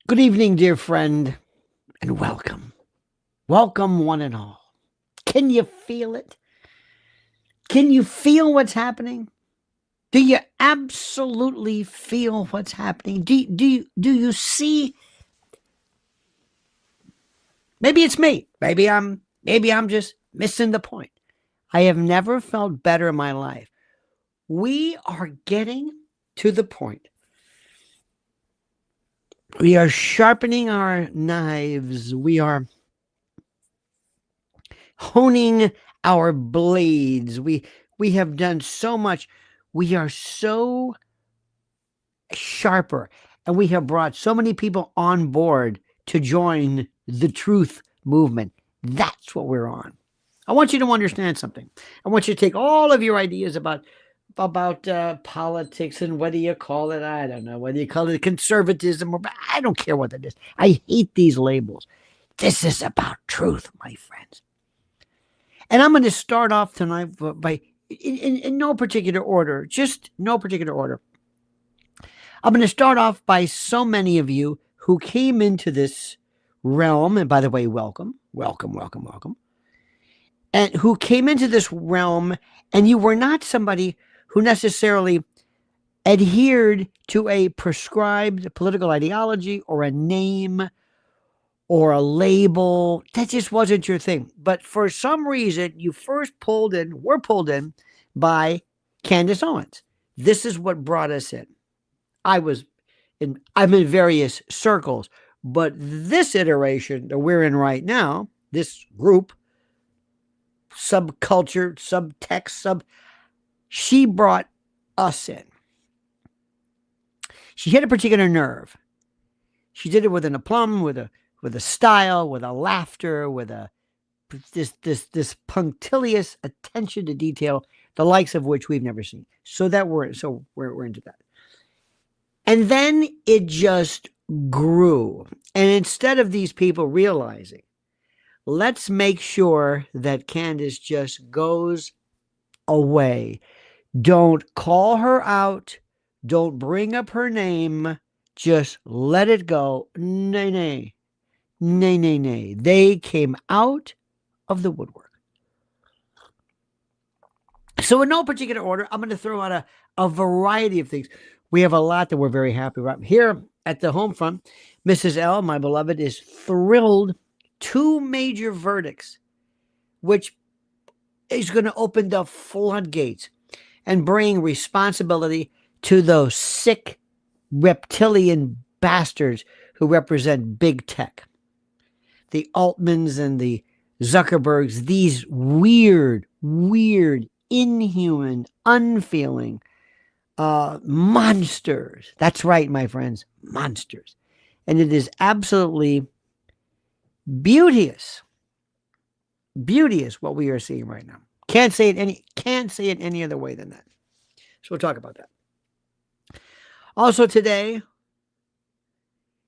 Good evening, dear friend, and welcome. Welcome, one and all. Can you feel it? Can you feel what's happening? Do you absolutely feel what's happening? Do you see? Maybe it's me. Maybe I'm just missing the point. I have never felt better in my life. We are getting to the point. We are sharpening our knives. We are honing our blades. We have done so much. We are so sharper, and we have brought so many people on board to join the truth movement. That's what we're on. I want you to understand something. I want you to take all of your ideas about politics and whether you call it, I don't know, whether you call it conservatism or I don't care what it is. I hate these labels. This is about truth, my friends. And I'm going to start off tonight by, in no particular order, just no particular order. I'm going to start off by so many of you who came into this realm, and by the way, welcome, welcome, welcome, welcome, and who came into this realm, and you were not somebody who necessarily adhered to a prescribed political ideology or a name or a label. That just wasn't your thing. But for some reason, you were pulled in by Candace Owens. This is what brought us in. I'm in various circles, but this iteration that we're in right now, this group, subculture, subtext, she brought us in. She hit a particular nerve. She did it with an aplomb, with a style, with a laughter, with this punctilious attention to detail, the likes of which we've never seen. So we're into that. And then it just grew. And instead of these people realizing, let's make sure that Candace just goes away. Don't call her out. Don't bring up her name. Just let it go. Nay, nay. Nay, nay, nay. They came out of the woodwork. So in no particular order, I'm going to throw out a variety of things. We have a lot that we're very happy about. Here at the home front, Mrs. L, my beloved, is thrilled. 2 major verdicts, which is going to open the floodgates and bring responsibility to those sick reptilian bastards who represent big tech. The Altmans and the Zuckerbergs, these weird, inhuman, unfeeling monsters. That's right, my friends, monsters. And it is absolutely beauteous what we are seeing right now. Can't say it any other way than that. So we'll talk about that. Also today,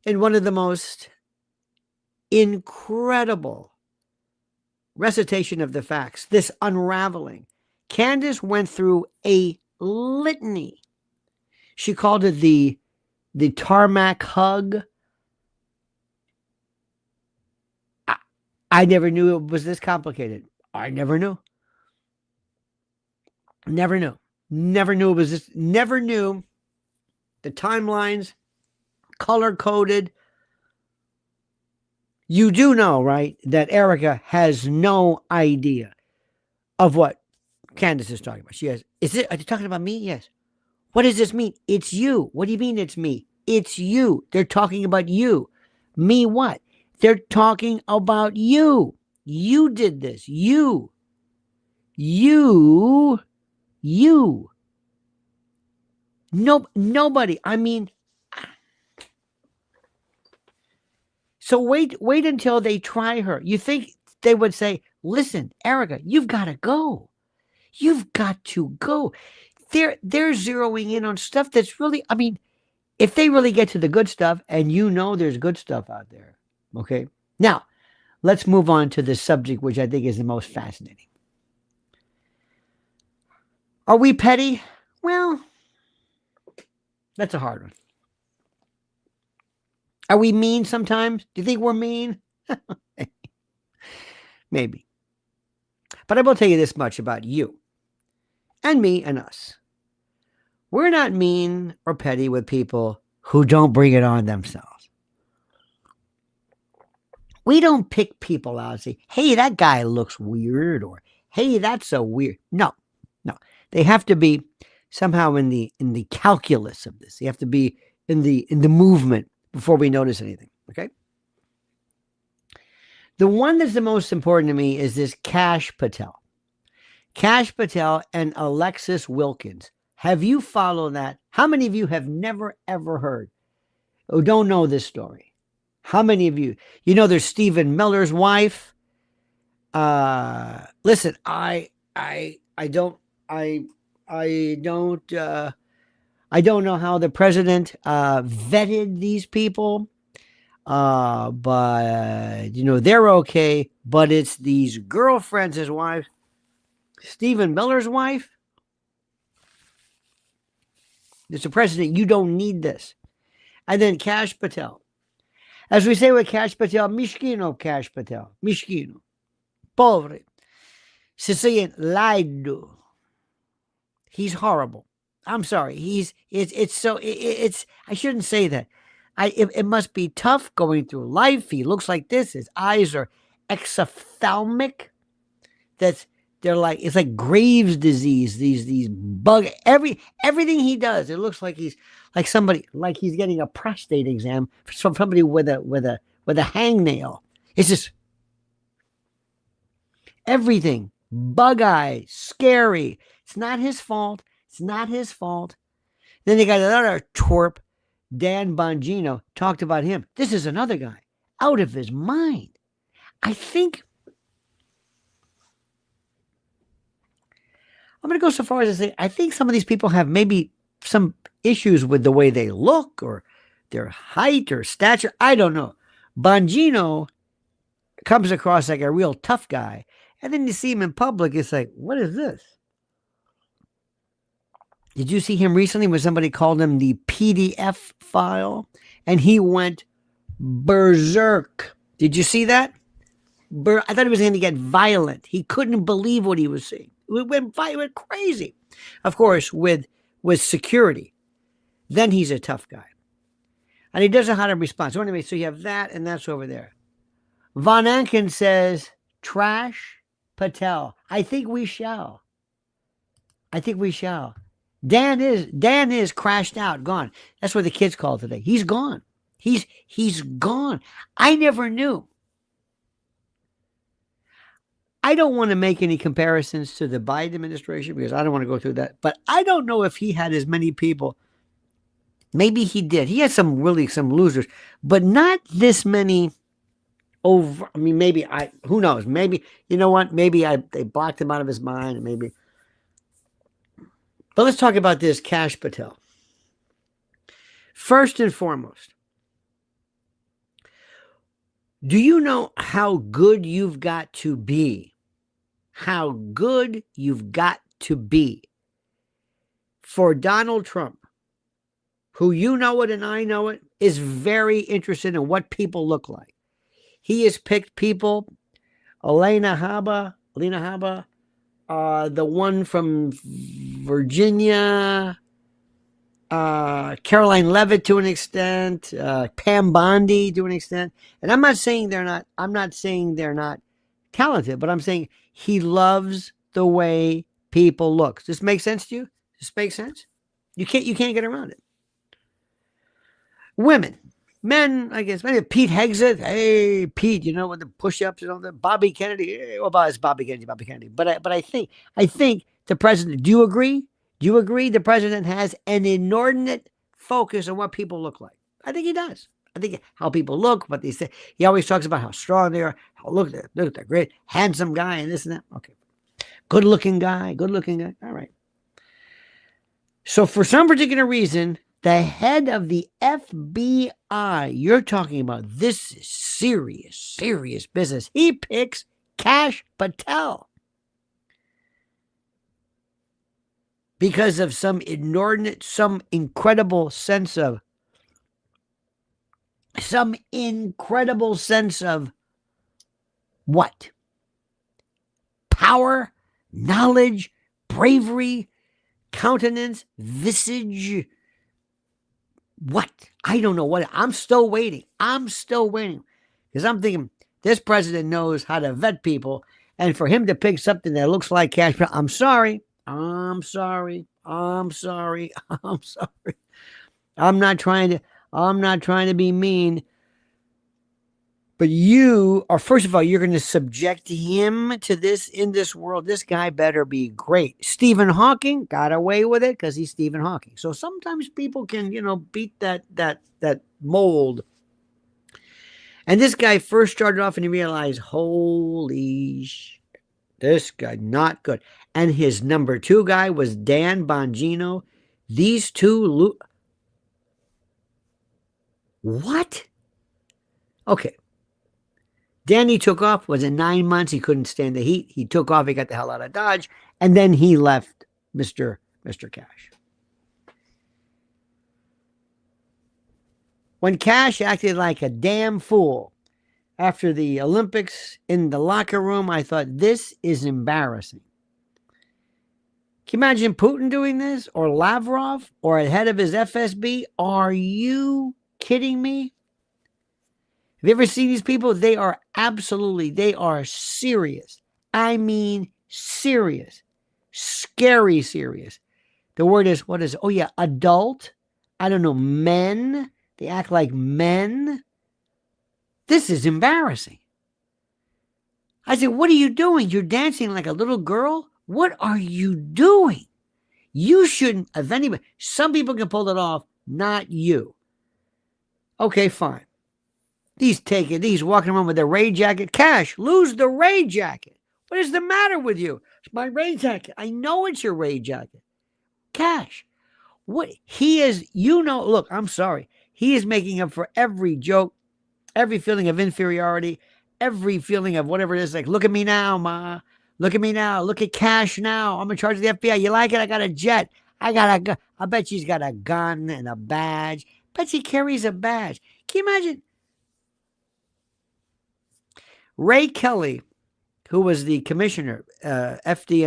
in one of the most incredible recitation of the facts, this unraveling, Candace went through a litany. She called it the tarmac hug. I never knew it was this complicated. I never knew. Never knew it was this. Never knew the timelines, color coded. You do know, right, that Erica has no idea of what Candace is talking about. She has, are you talking about me? Yes. What does this mean? It's you. What do you mean it's me? It's you. They're talking about you. Me what? They're talking about you. You did this. You. Nope, nobody. I mean, so wait until they try her. You think they would say, listen, Erica, you've got to go. You've got to go. They're zeroing in on stuff that's really, I mean, if they really get to the good stuff, and you know there's good stuff out there, okay? Now, let's move on to the subject, which I think is the most fascinating. Are we petty? Well, that's a hard one. Are we mean sometimes? Do you think we're mean? Maybe. But I will tell you this much about you and me and us. We're not mean or petty with people who don't bring it on themselves. We don't pick people out and say, hey, that guy looks weird, or hey, that's so weird. No. They have to be somehow in the calculus of this. They have to be in the movement before we notice anything. Okay. The one that's the most important to me is this Kash Patel. Kash Patel and Alexis Wilkins. Have you followed that? How many of you have never, ever heard or don't know this story? How many of you? You know, there's Stephen Miller's wife. Listen, I don't know how the president vetted these people. But you know, they're okay. But it's these girlfriends, his wife, Stephen Miller's wife. Mr. President, you don't need this. And then Kash Patel. As we say with Kash Patel, Mishkino Kash Patel. Mishkino. Pobre. Sicilian lied to. He's horrible. I'm sorry. It's I shouldn't say that. It must be tough going through life. He looks like this. His eyes are exophthalmic. They're like, it's like Graves' disease. These bug, everything he does, it looks like he's like somebody, like he's getting a prostate exam from somebody with a hangnail. It's just everything. Bug eye, scary. It's not his fault. It's not his fault. Then they got another twerp, Dan Bongino, talked about him. This is another guy out of his mind. I think I'm going to go so far as to say, I think some of these people have maybe some issues with the way they look or their height or stature. I don't know. Bongino comes across like a real tough guy. And then you see him in public. It's like, what is this? Did you see him recently when somebody called him the PDF file? And he went berserk. Did you see that? I thought he was going to get violent. He couldn't believe what he was seeing. It went crazy. Of course, with security. Then he's a tough guy. And he doesn't know how to respond. So anyway, so you have that, and that's over there. Von Anken says, trash Patel. I think we shall. Dan is crashed out, gone. That's what the kids call it today. He's gone. He's gone. I never knew. I don't want to make any comparisons to the Biden administration because I don't want to go through that. But I don't know if he had as many people. Maybe he did. He had some losers, but not this many over. I mean, maybe who knows? Maybe, you know what? Maybe they blocked him out of his mind, and maybe. But let's talk about this Kash Patel. First and foremost, do you know how good you've got to be? How good you've got to be for Donald Trump, who, you know it and I know it, is very interested in what people look like. He has picked people, Alina Habba, the one from Virginia, Caroline Levitt to an extent, Pam Bondi to an extent. And I'm not saying they're not talented, but I'm saying he loves the way people look. Does this make sense to you? Does this make sense? You can't get around it. Women, men, I guess, maybe Pete Hegseth. Hey, Pete, you know, with the push-ups and all that. Bobby Kennedy. Well, it's Bobby Kennedy. But I think the president, do you agree? Do you agree the president has an inordinate focus on what people look like? I think he does. I think how people look, what they say. He always talks about how strong they are. How look, they're great, handsome guy, and this and that. Okay. Good looking guy. All right. So for some particular reason, the head of the FBI, you're talking about, this is serious business. He picks Kash Patel because of some incredible sense of some incredible sense of what? Power, knowledge, bravery, countenance, visage. What? I don't know what. I'm still waiting. Because I'm thinking this president knows how to vet people. And for him to pick something that looks like Kash Patel, I'm sorry. I'm not trying to be mean. But you are, first of all, you're going to subject him to this in this world. This guy better be great. Stephen Hawking got away with it because he's Stephen Hawking. So sometimes people can, beat that mold. And this guy first started off and he realized, holy shit, this guy, not good. And his number 2 guy was Dan Bongino. These two, what? Okay. Danny took off. Was in 9 months. He couldn't stand the heat. He took off. He got the hell out of Dodge. And then he left Mr. Kash. When Kash acted like a damn fool after the Olympics in the locker room, I thought, this is embarrassing. Can you imagine Putin doing this? Or Lavrov? Or a head of his FSB? Are you kidding me? Have you ever seen these people? They are serious. I mean, serious. Scary serious. The word is, what is it? Oh, yeah, adult. I don't know, men. They act like men. This is embarrassing. I said, what are you doing? You're dancing like a little girl? What are you doing? You shouldn't, if anybody, some people can pull it off, not you. Okay, fine. He's walking around with their raid jacket. Kash, lose the raid jacket. What is the matter with you? It's my raid jacket. I know it's your raid jacket. Kash, what he is, look, I'm sorry. He is making up for every joke, every feeling of inferiority, every feeling of whatever it is. Like, look at me now, Ma. Look at me now. Look at Kash now. I'm in charge of the FBI. You like it? I got a jet. I bet she's got a gun and a badge. Bet she carries a badge. Can you imagine? Ray Kelly, who was the commissioner, NYPD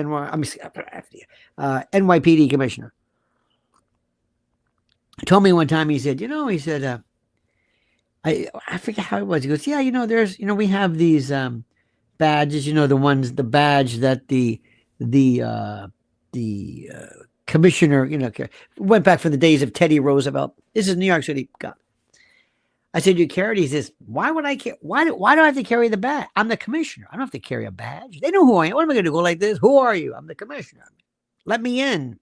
commissioner, told me one time, he said, I forget how it was. He goes, yeah, there's, we have these badges, the badge that the commissioner, went back from the days of Teddy Roosevelt. This is New York City. God. I said, you carry it? He says, why would I care? Why do I have to carry the badge? I'm the commissioner. I don't have to carry a badge. They know who I am. What am I going to go like this? Who are you? I'm the commissioner. Let me in.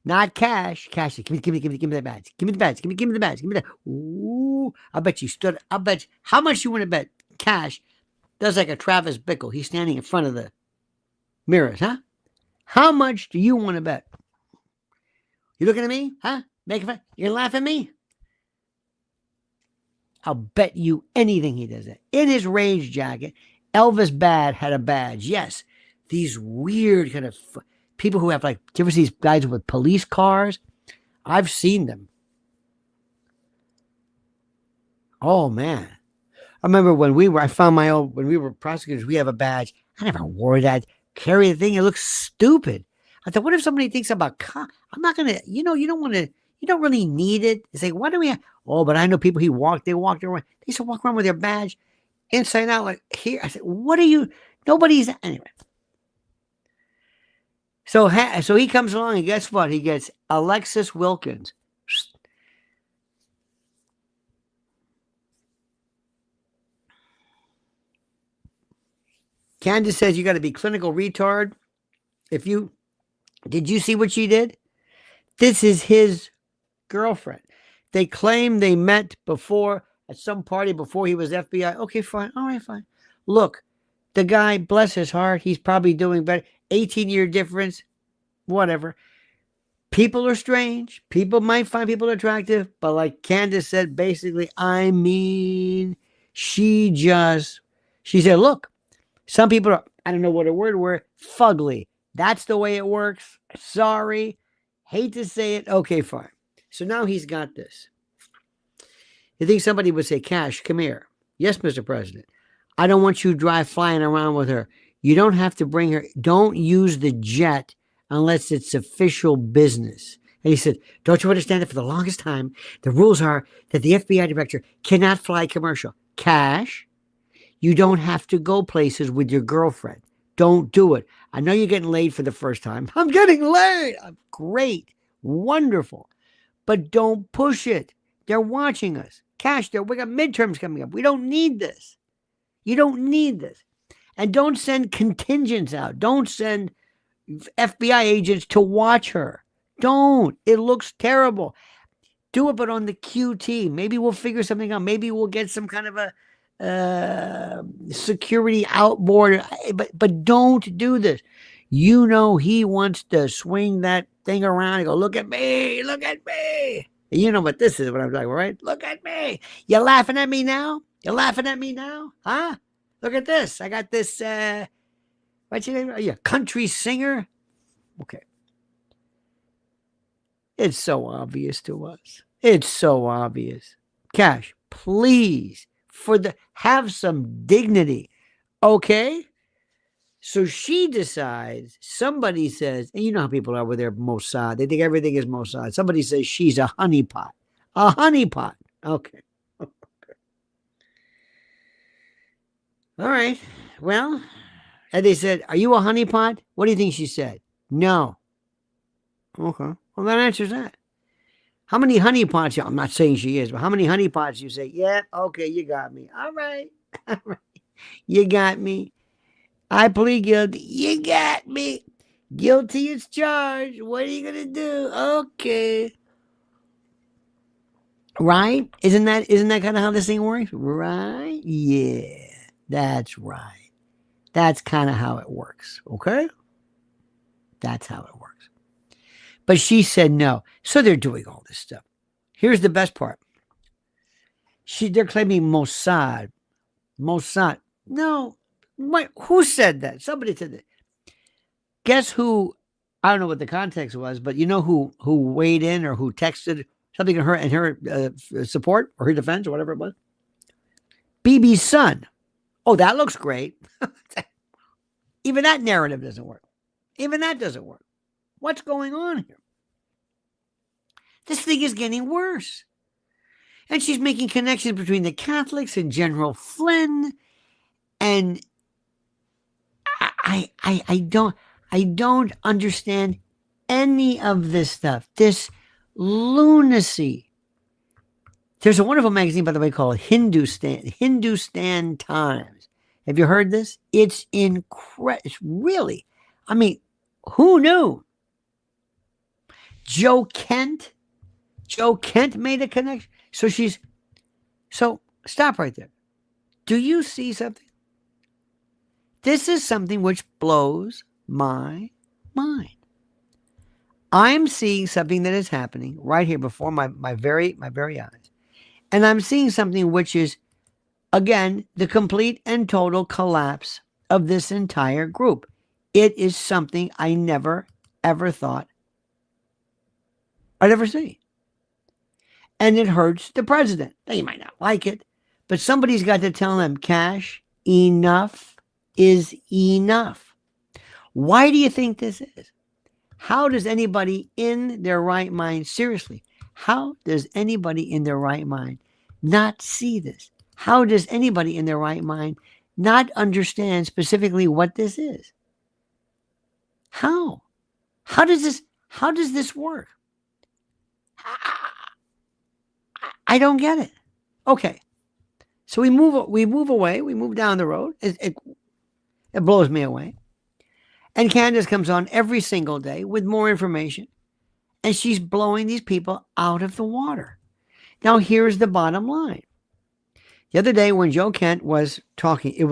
Not Kash. Kash said, give me the badge. Give me the badge. Give me the badge. Give me that. Ooh, I bet you stood. I bet you, how much you want to bet Kash does like a Travis Bickle? He's standing in front of the mirrors, huh? How much do you want to bet? You looking at me? Huh? Making fun? You're laughing at me? I'll bet you anything he does that. In his rage jacket, Elvis Bad had a badge. Yes, these weird kind of people who have, like, do you ever see these guys with police cars? I've seen them. Oh, man. I remember when we were prosecutors, we have a badge. I never wore that. Carry the thing. It looks stupid. I thought, what if somebody thinks about, I'm not going to, you don't really need it. It's like, why do we have, but I know people they walked around. They used to walk around with their badge inside out, like here. I said, what are you, nobody's, anyway. So he comes along and guess what? He gets Alexis Wilkins. Candace says you got to be clinical retard. Did you see what she did? This is his girlfriend. They claim they met before at some party before he was FBI. Okay, fine. All right, fine. Look, the guy, bless his heart, he's probably doing better. 18-year difference, whatever. People are strange. People might find people attractive, but like Candace said, basically, I mean, she said, look, some people are, I don't know what a word were, fugly. That's the way it works. Sorry. Hate to say it. Okay, fine. So now he's got this. You think somebody would say, Kash, come here. Yes, Mr. President. I don't want you flying around with her. You don't have to bring her. Don't use the jet unless it's official business. And he said, don't you understand that for the longest time, the rules are that the FBI director cannot fly commercial. Kash, you don't have to go places with your girlfriend. Don't do it. I know you're getting laid for the first time. I'm getting laid. Great. Wonderful. But don't push it. They're watching us. Kash, we got midterms coming up. We don't need this. You don't need this. And don't send contingents out. Don't send FBI agents to watch her. Don't. It looks terrible. Do it, but on the QT. Maybe we'll figure something out. Maybe we'll get some kind of a security outboard. But don't do this. You know he wants to swing that thing around and go, look at me, look at me. You know what this is, what I'm talking about, right? Look at me. You laughing at me now? You laughing at me now? Huh? Look at this. I got this, what's your name? Yeah, country singer. Okay. It's so obvious to us. It's so obvious. Kash, please, have some dignity. Okay? So she decides, somebody says, and you know how people are with their Mossad. They think everything is Mossad. Somebody says she's a honeypot. A honeypot. Okay. All right. Well, and they said, are you a honeypot? What do you think she said? No. Okay. Well, that answers that. How many honeypots? I'm not saying she is, but how many honeypots you say, yeah, okay, you got me. All right. All right. You got me. I plead guilty. You got me. Guilty as charged. What are you going to do? Okay. Right? Isn't that kind of how this thing works? Right? Yeah. That's right. That's kind of how it works. Okay? That's how it works. But she said no. So they're doing all this stuff. Here's the best part. They're claiming Mossad. Mossad. No. What? Who said that? Somebody said that. Guess who? I don't know what the context was, but you know who weighed in or who texted something in her support or her defense or whatever it was? BB's son. Oh, that looks great. Even that narrative doesn't work. Even that doesn't work. What's going on here? This thing is getting worse. And she's making connections between the Catholics and General Flynn. And I don't understand any of this stuff. This lunacy. There's a wonderful magazine, by the way, called Hindustan Times. Have you heard this? It's incredible. It's really, I mean, who knew? Joe Kent made a connection. So stop right there. Do you see something? This is something which blows my mind. I'm seeing something that is happening right here before my very eyes. And I'm seeing something which is, again, the complete and total collapse of this entire group. It is something I never, ever thought I'd ever see. And it hurts the president. Now, you might not like it, but somebody's got to tell them, Kash, enough is enough. Why do you think this is? How does anybody in their right mind, seriously, how does anybody in their right mind not see this? How does anybody in their right mind not understand specifically what this is? How? How does this work? I don't get it. Okay. So we move away. We move down the road. It blows me away. And Candace comes on every single day with more information. And she's blowing these people out of the water. Now, here's the bottom line. The other day when Joe Kent was talking, at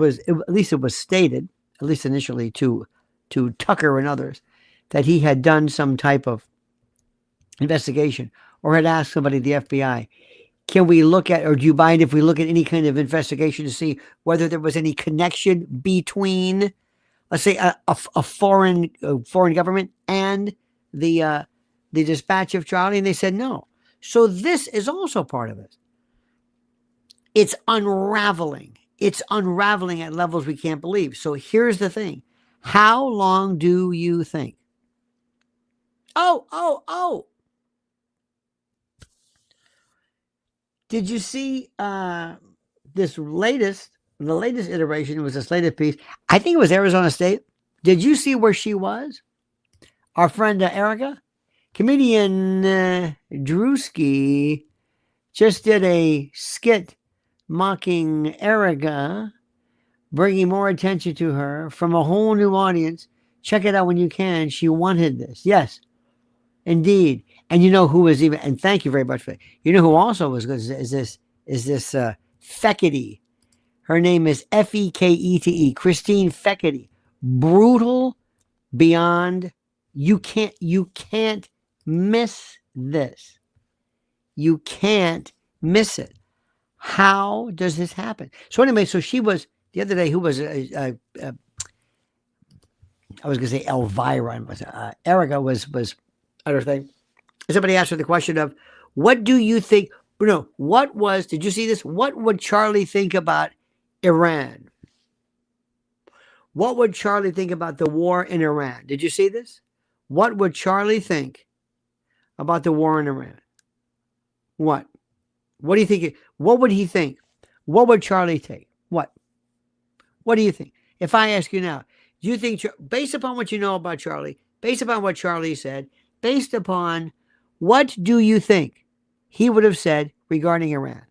least it was stated, at least initially to Tucker and others, that he had done some type of investigation or had asked somebody at the FBI, can we look at, or do you mind if we look at any kind of investigation to see whether there was any connection between, let's say, a foreign government and the dispatch of Charlie? And they said no. So this is also part of it. It's unraveling. It's unraveling at levels we can't believe. So here's the thing. How long do you think? Oh. Did you see the latest iteration? It was this latest piece. I think it was Arizona State. Did you see where she was? Our friend Erica? Comedian Drewski just did a skit mocking Erica, bringing more attention to her from a whole new audience. Check it out when you can. She wanted this. Yes, indeed. And you know who was even, and thank you very much for it. You know who also was good is this Fekete. Her name is Fekete, Christine Fekete. Brutal beyond, you can't miss this. You can't miss it. How does this happen? So anyway, so she was, the other day, who was, I was going to say Elvira, Erica was other thing. Somebody asked her the question of, what do you think, did you see this? What would Charlie think about Iran? What would Charlie think about the war in Iran? Did you see this? What would Charlie think about the war in Iran? What? What do you think? What would he think? What would Charlie take? What? What do you think? If I ask you now, do you think, based upon what you know about Charlie, based upon what Charlie said, based upon what do you think he would have said regarding Iran?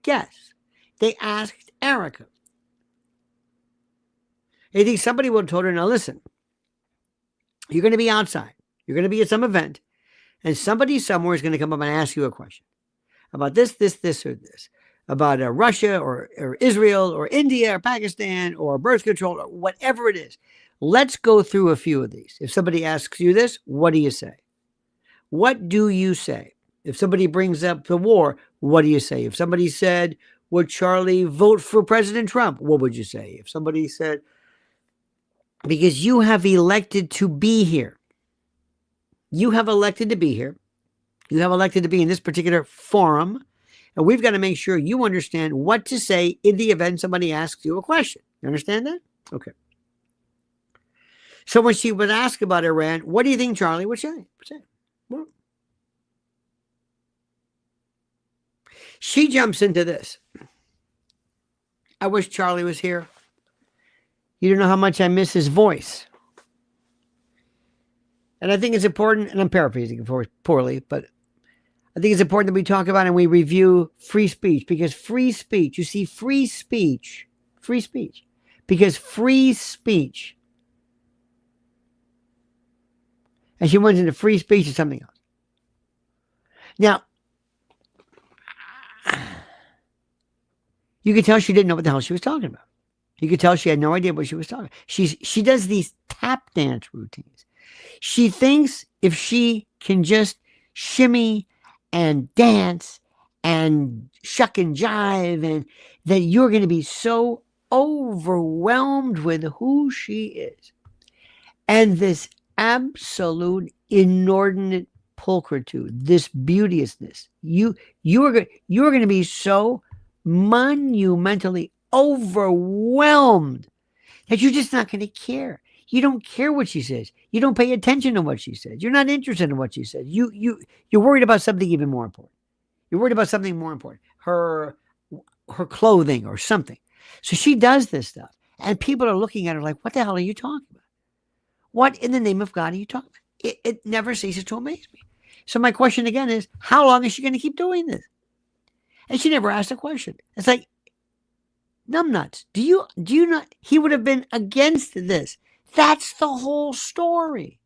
Guess. They asked Erica. I think somebody would have told her, now listen, you're going to be outside. You're going to be at some event, and somebody somewhere is going to come up and ask you a question about this, or this, about Russia or Israel or India or Pakistan or birth control or whatever it is. Let's go through a few of these. If somebody asks you this, what do you say? What do you say? If somebody brings up the war, what do you say? If somebody said, would Charlie vote for President Trump? What would you say? If somebody said, because you have elected to be here. You have elected to be here. You have elected to be in this particular forum. And we've got to make sure you understand what to say in the event somebody asks you a question. You understand that? Okay. So when she would ask about Iran, what do you think Charlie would say? Well, she jumps into this. I wish Charlie was here. You don't know how much I miss his voice. And I think it's important, and I'm paraphrasing poorly, but I think it's important that we talk about and we review free speech, because free speech, you see, because free speech, and she went into free speech or something else. Now, you could tell she didn't know what the hell she was talking about. You could tell she had no idea what she was talking about. She does these tap dance routines. She thinks if she can just shimmy and dance and shuck and jive, and that you're going to be so overwhelmed with who she is. And this absolute inordinate pulchritude, this beauteousness, you're going to be so monumentally overwhelmed that you're just not going to care. You don't care what she says. You don't pay attention to what she says. You're not interested in what she says. You're worried about something even more important. You're worried about something more important. Her clothing or something. So she does this stuff. And people are looking at her like, what the hell are you talking about? What in the name of God are you talking about? It never ceases to amaze me. So my question again is, how long is she going to keep doing this? And she never asked a question. It's like, numbnuts. Do you not? He would have been against this. That's the whole story.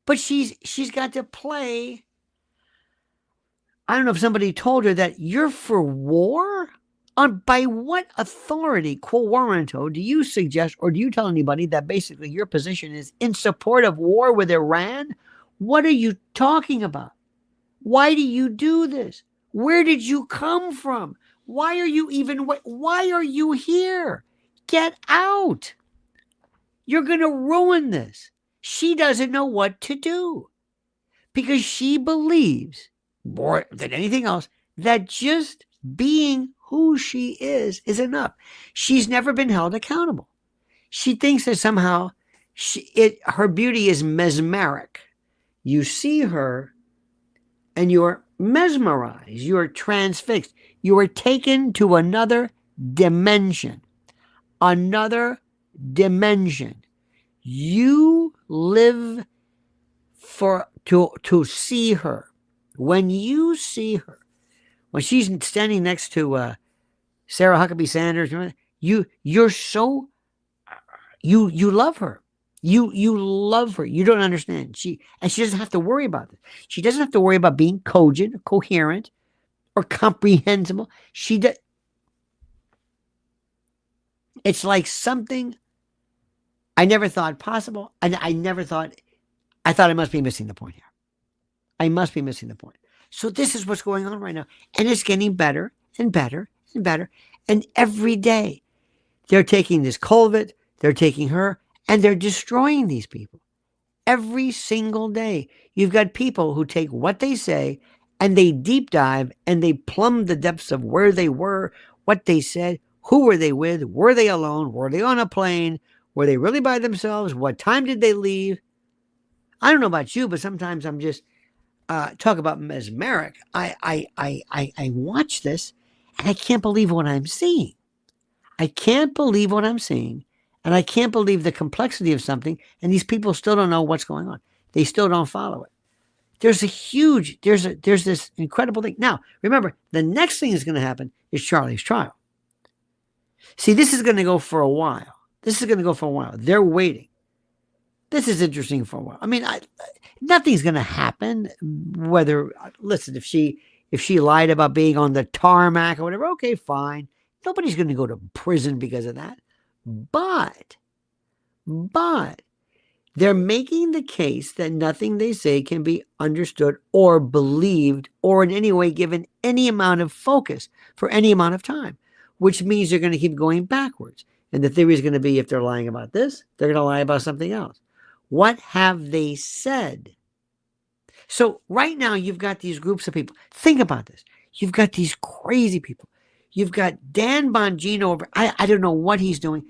But she's got to play. I don't know if somebody told her that you're for war? By what authority, quo warranto, do you suggest, or do you tell anybody that basically your position is in support of war with Iran? What are you talking about? Why do you do this? Where did you come from? Why are you here? Get out. You're going to ruin this. She doesn't know what to do because she believes more than anything else that just being who she is enough. She's never been held accountable. She thinks that somehow her beauty is mesmeric. You see her and you're mesmerized. You're transfixed. You are taken to another dimension. Another dimension. You live to see her. When you see her, when she's standing next to Sarah Huckabee Sanders, you're so you love her. You love her. You don't understand. She doesn't have to worry about this. She doesn't have to worry about being cogent, or coherent, or comprehensible. It's like something I never thought possible. And I thought I must be missing the point here. I must be missing the point. So this is what's going on right now. And it's getting better and better and better. And every day they're taking this culvert, they're taking her, and they're destroying these people. Every single day, you've got people who take what they say and they deep dive and they plumb the depths of where they were, what they said, who were they with, were they alone, were they on a plane, were they really by themselves, what time did they leave? I don't know about you, but sometimes I'm just talk about mesmeric. I watch this and I can't believe what I'm seeing. I can't believe what I'm seeing. And I can't believe the complexity of something. And these people still don't know what's going on. They still don't follow it. There's this incredible thing. Now, remember, the next thing that's going to happen is Charlie's trial. See, this is going to go for a while. They're waiting. This is interesting for a while. I mean, nothing's going to happen. Listen, if she lied about being on the tarmac or whatever, okay, fine. Nobody's going to go to prison because of that. But they're making the case that nothing they say can be understood or believed or in any way given any amount of focus for any amount of time, which means they're going to keep going backwards. And the theory is going to be if they're lying about this, they're going to lie about something else. What have they said? So right now you've got these groups of people. Think about this. You've got these crazy people. You've got Dan Bongino over. I don't know what he's doing.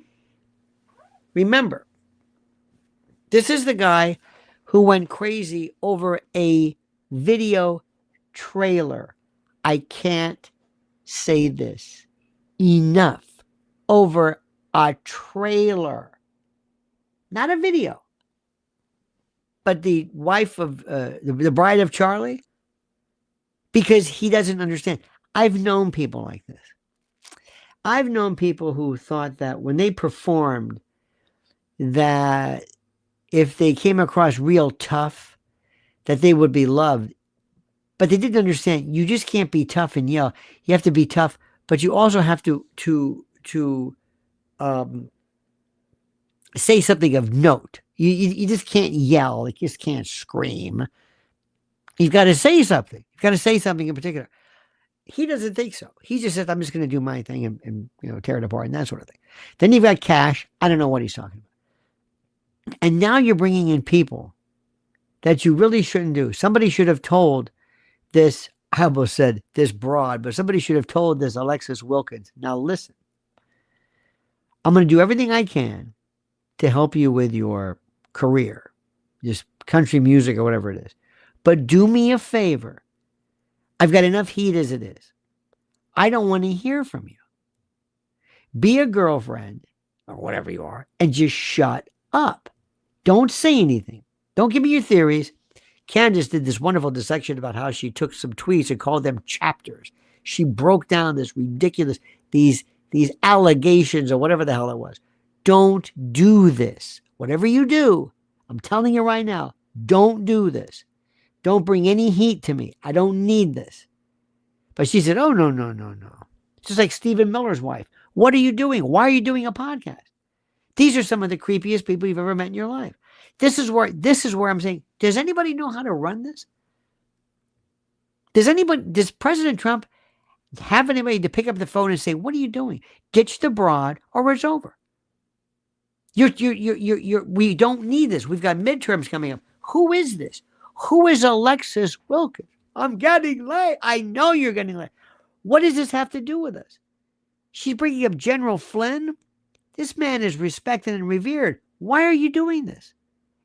Remember, this is the guy who went crazy over a video trailer. I can't say this enough. Over a trailer. Not a video. But the wife of, the bride of Charlie. Because he doesn't understand. I've known people like this. I've known people who thought that when they performed, that if they came across real tough, that they would be loved. But they didn't understand. You just can't be tough and yell. You have to be tough, but you also have to say something of note. You just can't yell. You just can't scream. You've got to say something. You've got to say something in particular. He doesn't think so. He just says, I'm just going to do my thing and tear it apart and that sort of thing. Then you've got Kash. I don't know what he's talking about. And now you're bringing in people that you really shouldn't do. Somebody should have told this, I almost said this broad, but somebody should have told this Alexis Wilkins. Now listen, I'm going to do everything I can to help you with your career, just country music or whatever it is. But do me a favor. I've got enough heat as it is. I don't want to hear from you. Be a girlfriend or whatever you are and just shut up. Don't say anything. Don't give me your theories. Candace did this wonderful dissection about how she took some tweets and called them chapters. She broke down this ridiculous, these allegations or whatever the hell it was. Don't do this. Whatever you do, I'm telling you right now, don't do this. Don't bring any heat to me. I don't need this. But she said, oh, no. Just like Stephen Miller's wife. What are you doing? Why are you doing a podcast? These are some of the creepiest people you've ever met in your life. This is where I'm saying, does anybody know how to run this? Does President Trump have anybody to pick up the phone and say, what are you doing? Ditch the broad or it's over. We don't need this. We've got midterms coming up. Who is this? Who is Alexis Wilkins? I'm getting late. I know you're getting late. What does this have to do with us? She's bringing up General Flynn. This man is respected and revered. Why are you doing this?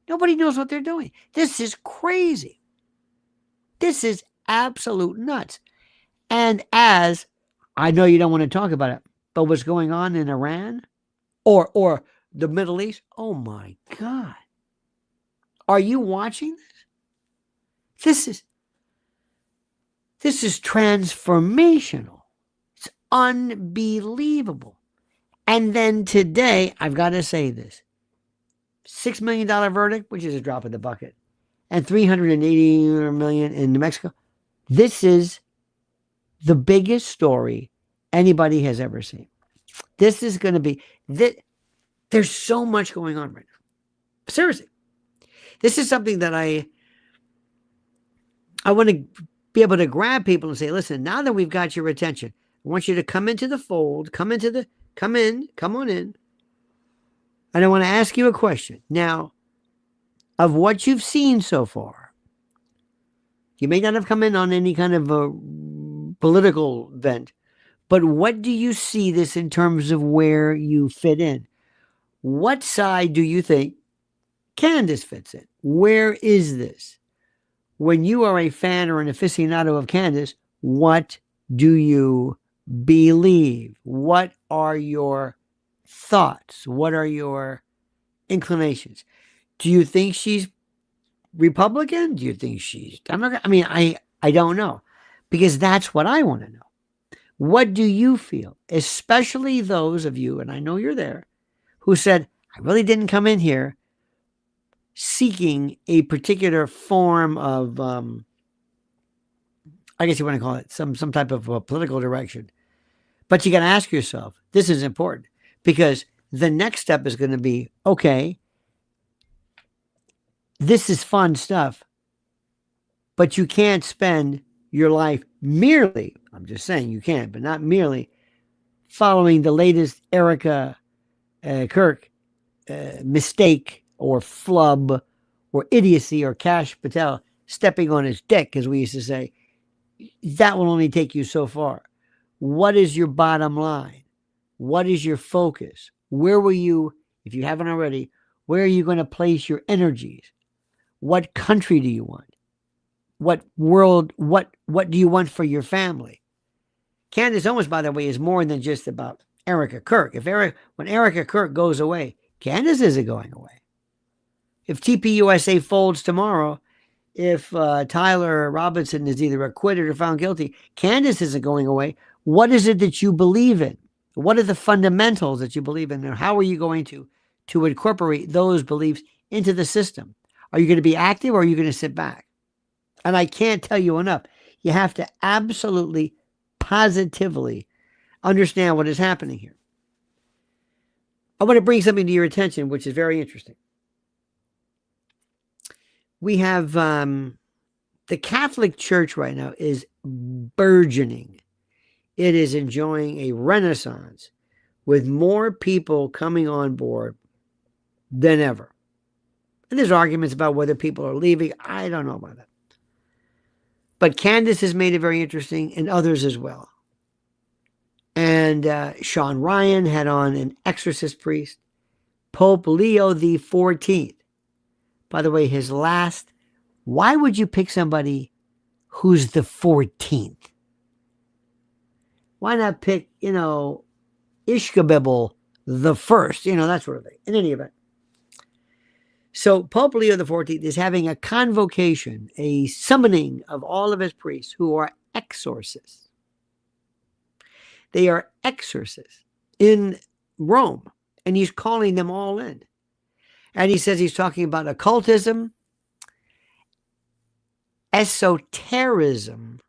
Nobody knows what they're doing. This is crazy. This is absolute nuts. And as I know you don't want to talk about it, but what's going on in Iran or the Middle East? Oh my God. Are you watching this? This is transformational. It's unbelievable. And then today, I've got to say this. $6 million verdict, which is a drop in the bucket, and $380 million in New Mexico. This is the biggest story anybody has ever seen. This is going to be, there's so much going on right now. Seriously. This is something that I want to be able to grab people and say, listen, now that we've got your attention, I want you to come into the fold, come on in. And I want to ask you a question. Now, of what you've seen so far, you may not have come in on any kind of a political event, but what do you see this in terms of where you fit in? What side do you think Candace fits in? Where is this? When you are a fan or an aficionado of Candace, what do you believe? What are your thoughts? What are your inclinations? Do you think she's Republican? Do you think she's Democrat? I mean, I don't know, because that's what I want to know. What do you feel? Especially those of you, and I know you're there, who said, I really didn't come in here seeking a particular form of, I guess you want to call it some type of political direction. But you got to ask yourself, this is important, because the next step is going to be, okay, this is fun stuff, but you can't spend your life merely, I'm just saying you can, but not merely following the latest Erica Kirk mistake or flub or idiocy or Kash Patel stepping on his dick, as we used to say. That will only take you so far. What is your bottom line? What is your focus? Where will you, if you haven't already, where are you going to place your energies? What country do you want? What world, what do you want for your family? Candace Owens, by the way, is more than just about Erica Kirk. When Erica Kirk goes away, Candace isn't going away. If TPUSA folds tomorrow, if Tyler Robinson is either acquitted or found guilty, Candace isn't going away. What is it that you believe in? What are the fundamentals that you believe in? And how are you going to incorporate those beliefs into the system? Are you going to be active, or are you going to sit back? And I can't tell you enough. You have to absolutely, positively understand what is happening here. I want to bring something to your attention, which is very interesting. We have the Catholic Church right now is burgeoning. It is enjoying a renaissance with more people coming on board than ever. And there's arguments about whether people are leaving. I don't know about that. But Candace has made it very interesting, and others as well. And Sean Ryan had on an exorcist priest. Pope Leo the 14th. By the way, his last, why would you pick somebody who's the 14th? Why not pick, Ishkabibble the first? That sort of thing. In any event. So Pope Leo the 14th is having a convocation, a summoning of all of his priests who are exorcists. They are exorcists in Rome, and he's calling them all in. And he says he's talking about occultism, esotericism.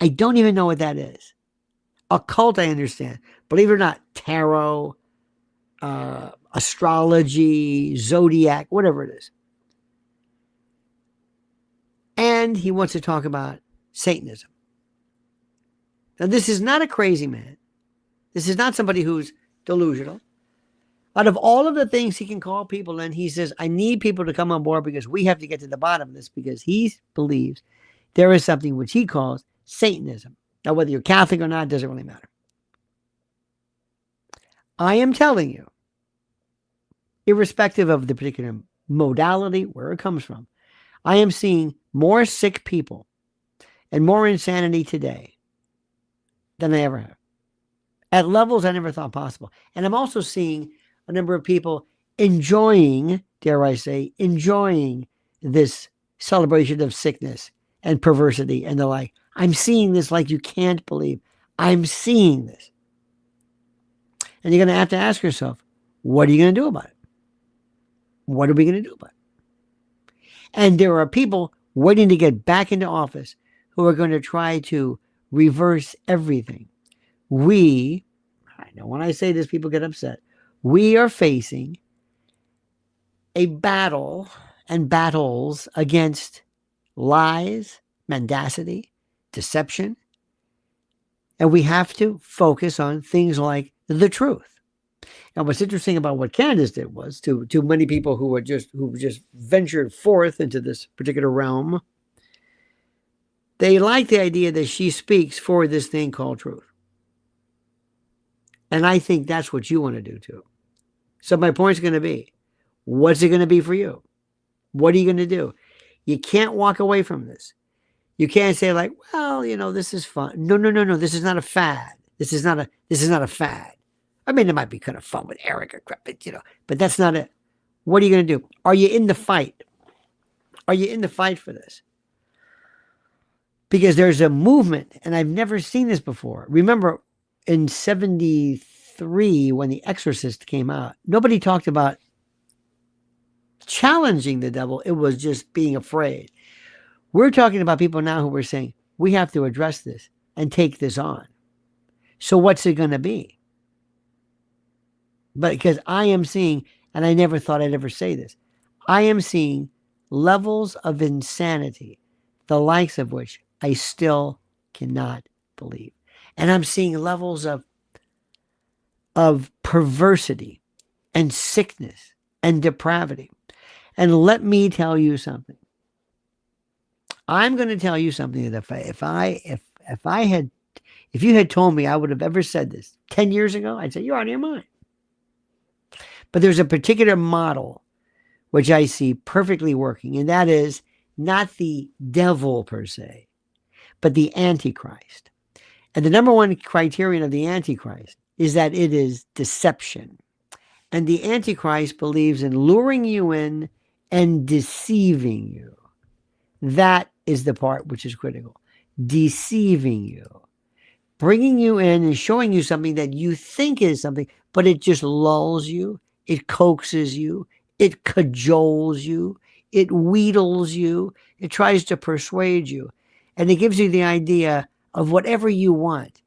I don't even know what that is. Occult, I understand. Believe it or not, tarot, astrology, zodiac, whatever it is. And he wants to talk about Satanism. Now, this is not a crazy man. This is not somebody who's delusional. Out of all of the things he can call people in, he says, I need people to come on board because we have to get to the bottom of this, because he believes there is something which he calls Satanism. Now, whether you're Catholic or not doesn't really matter. I am telling you, irrespective of the particular modality, where it comes from, I am seeing more sick people and more insanity today than I ever have, at levels I never thought possible. And I'm also seeing a number of people enjoying, dare I say, enjoying this celebration of sickness and perversity and the like. I'm seeing this like you can't believe. I'm seeing this. And you're going to have to ask yourself, what are you going to do about it? What are we going to do about it? And there are people waiting to get back into office who are going to try to reverse everything. I know when I say this, people get upset. We are facing a battle and battles against lies, mendacity, deception. And we have to focus on things like the truth. And what's interesting about what Candace did was to many people who just ventured forth into this particular realm, they like the idea that she speaks for this thing called truth. And I think that's what you want to do too. So my point's going to be, what's it going to be for you? What are you going to do? You can't walk away from this. You can't say like, well, this is fun. No. This is not a fad. This is not a fad. I mean, it might be kind of fun with Eric or crap, but that's not it. What are you going to do? Are you in the fight? Are you in the fight for this? Because there's a movement, and I've never seen this before. Remember, in 1973, when The Exorcist came out, nobody talked about challenging the devil. It was just being afraid. We're talking about people now who are saying, we have to address this and take this on. So what's it going to be? But because I am seeing, and I never thought I'd ever say this, I am seeing levels of insanity, the likes of which I still cannot believe. And I'm seeing levels of perversity and sickness and depravity. And let me tell you something. I'm going to tell you something that if you had told me I would have ever said this 10 years ago, I'd say, you're out of your mind. But there's a particular model which I see perfectly working, and that is not the devil per se, but the Antichrist. And the number one criterion of the Antichrist is that it is deception. And the Antichrist believes in luring you in and deceiving you. That is the part which is critical. Deceiving you. Bringing you in and showing you something that you think is something, but it just lulls you. It coaxes you. It cajoles you. It wheedles you. It tries to persuade you. And it gives you the idea of whatever you want.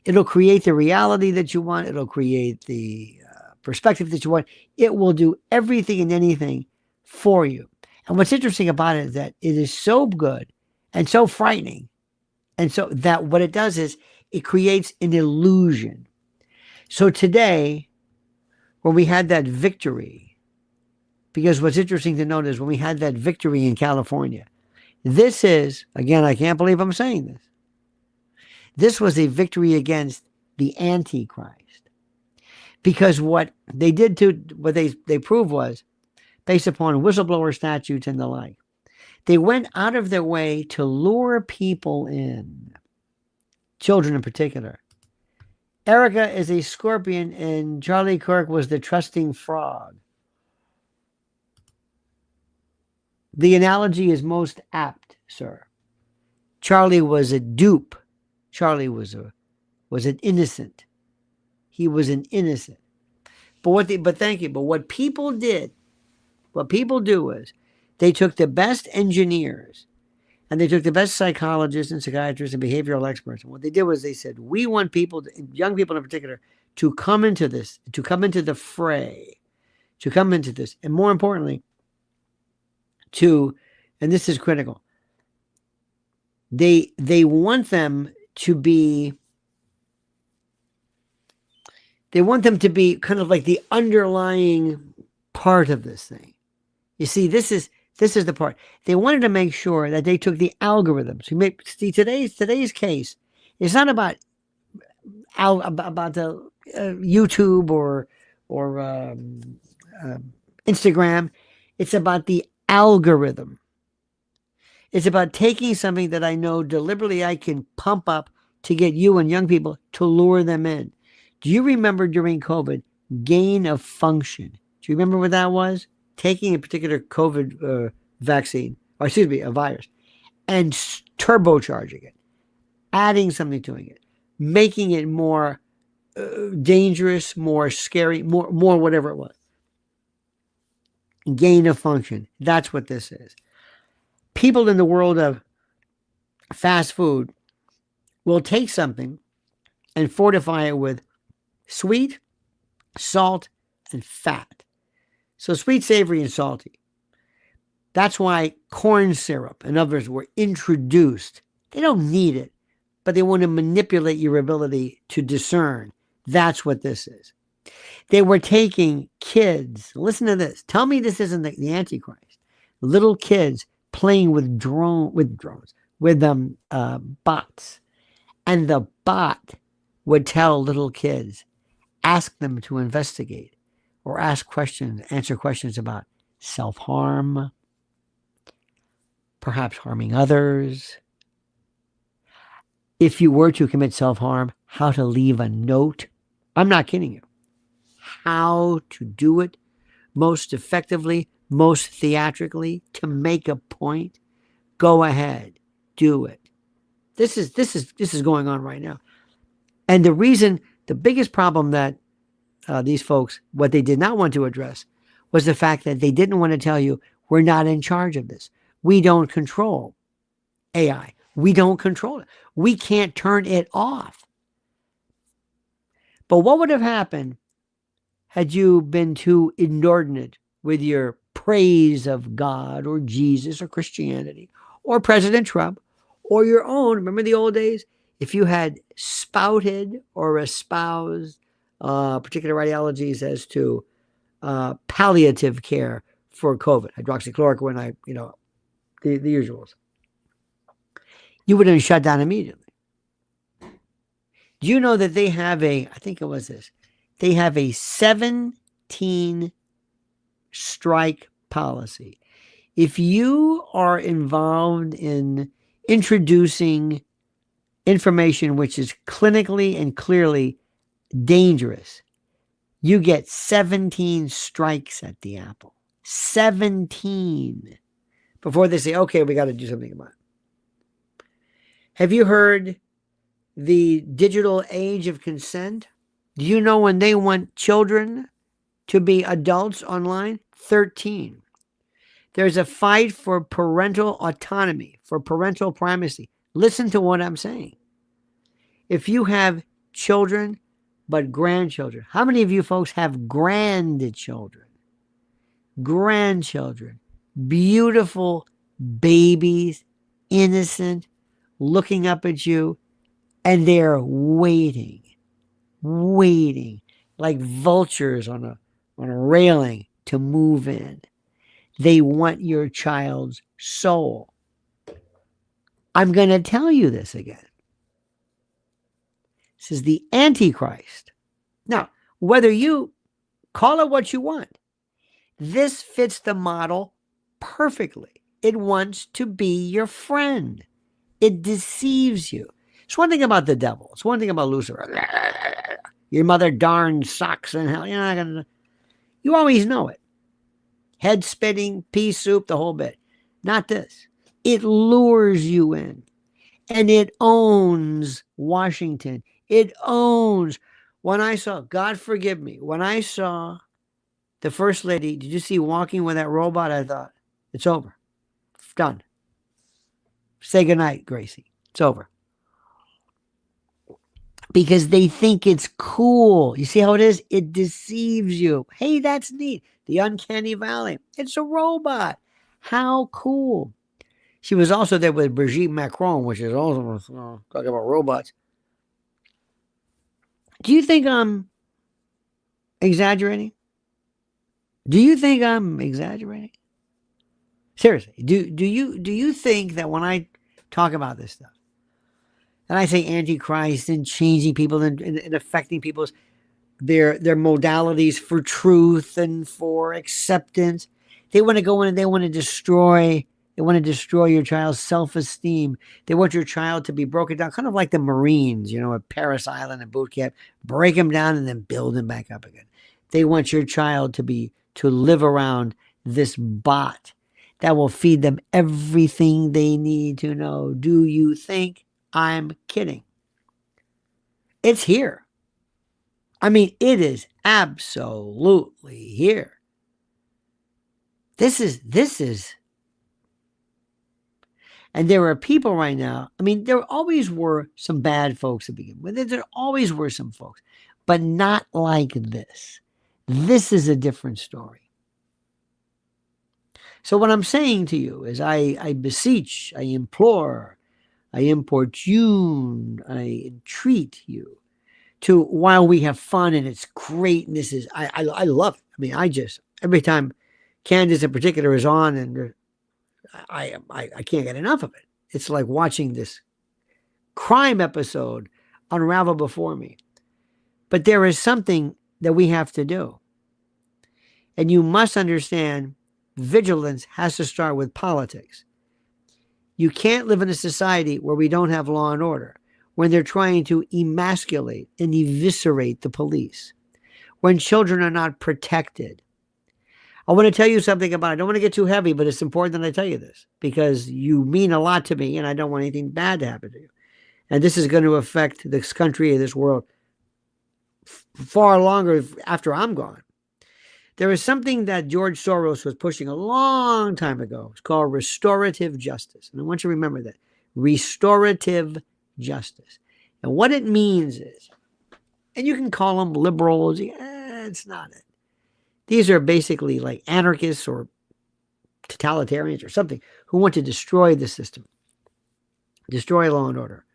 It'll create the reality that you want. It'll create the perspective that you want. It will do everything and anything for you. And what's interesting about it is that it is so good and so frightening. And so that what it does is it creates an illusion. So today, when we had that victory, because what's interesting to note is when we had that victory in California, this is, again, I can't believe I'm saying this. This was a victory against the Antichrist. Because what they did what they proved was, based upon whistleblower statutes and the like, they went out of their way to lure people in, children in particular. Erica is a scorpion and Charlie Kirk was the trusting frog. The analogy is most apt, sir. Charlie was a dupe. Charlie was an innocent. He was an innocent. But thank you. But what people do is they took the best engineers and they took the best psychologists and psychiatrists and behavioral experts. And what they did was they said, we want people, young people in particular, to come into this, to come into the fray, to come into this. And more importantly, and this is critical, they want them to be kind of like the underlying part of this thing. You see, this is This is the part. They wanted to make sure that they took the algorithms. See, today's case is not about the YouTube or Instagram. It's about the algorithm. It's about taking something that I know deliberately I can pump up to get you and young people to lure them in. Do you remember during COVID, gain of function? Do you remember what that was? Taking a particular COVID vaccine, or excuse me, a virus, and turbocharging it, adding something to it, making it more dangerous, more scary, more whatever it was. Gain of function. That's what this is. People in the world of fast food will take something and fortify it with sweet, salt, and fat. So sweet, savory, and salty. That's why corn syrup and others were introduced. They don't need it, but they want to manipulate your ability to discern. That's what this is. They were taking kids. Listen to this. Tell me this isn't the Antichrist. Little kids playing with bots. And the bot would tell little kids, ask them to investigate or answer questions about self-harm, perhaps harming others. If you were to commit self-harm, how to leave a note. I'm not kidding you. How to do it most effectively, most theatrically, to make a point. Go ahead, do it. This is going on right now. And the biggest problem that these folks, what they did not want to address was the fact that they didn't want to tell you, we're not in charge of this. We don't control AI. We don't control it. We can't turn it off. But what would have happened had you been too inordinate with your praise of God or Jesus or Christianity or President Trump or your own? Remember the old days? If you had spouted or espoused particular ideologies as to palliative care for COVID, hydroxychloroquine, the usuals, you would have been shut down immediately. Do you know that they have they have a 17 strike policy. If you are involved in introducing information which is clinically and clearly dangerous, you get 17 strikes at the apple. 17. Before they say, okay, we got to do something about it. Have you heard the digital age of consent? Do you know when they want children to be adults online? 13. There's a fight for parental autonomy, for parental primacy. Listen to what I'm saying. If you have children, but grandchildren, how many of you folks have grandchildren? Grandchildren, beautiful babies, innocent, looking up at you, and they're waiting like vultures on a railing to move in. They want your child's soul. I'm going to tell you this again. This is the Antichrist. Now, whether you call it what you want, this fits the model perfectly. It wants to be your friend. It deceives you. It's one thing about the devil. It's one thing about Lucifer. Your mother darned socks in hell. You're not gonna. You always know it. Head spinning, pea soup, the whole bit. Not this. It lures you in. And it owns Washington. It owns. When I saw, God forgive me, when I saw the First Lady, did you see walking with that robot? I thought, it's over. It's done. Say goodnight, Gracie. It's over. Because they think it's cool. You see how it is? It deceives you. Hey, that's neat. The uncanny valley. It's a robot. How cool. She was also there with Brigitte Macron, which is also talking about robots. Do you think I'm exaggerating? Do you think I'm exaggerating? Seriously, do you think that when I talk about this stuff, and I say Antichrist and changing people and affecting people's their modalities for truth and for acceptance, they want to go in and they want to destroy your child's self-esteem. They want your child to be broken down, kind of like the Marines, at Paris Island and boot camp, break them down and then build them back up again. They want your child to live around this bot that will feed them everything they need to know. Do you think I'm kidding? It's here. I mean, it is absolutely here. This is, and there are people right now. I mean, there always were some bad folks to begin with. There always were some folks, but not like this. This is a different story. So what I'm saying to you is I beseech, I implore, I importune, I entreat you to, while we have fun and it's great, and this is, I love it. I mean, every time Candace in particular is on, and I can't get enough of it. It's like watching this crime episode unravel before me. But there is something that we have to do. And you must understand, vigilance has to start with politics. You can't live in a society where we don't have law and order, when they're trying to emasculate and eviscerate the police, when children are not protected. I want to tell you something about it. I don't want to get too heavy, but it's important that I tell you this because you mean a lot to me and I don't want anything bad to happen to you. And this is going to affect this country and this world far longer after I'm gone. There is something that George Soros was pushing a long time ago. It's called restorative justice. And I want you to remember that. Restorative justice. And what it means is, and you can call them liberals, it's not it. These are basically like anarchists or totalitarians or something who want to destroy the system, destroy law and order.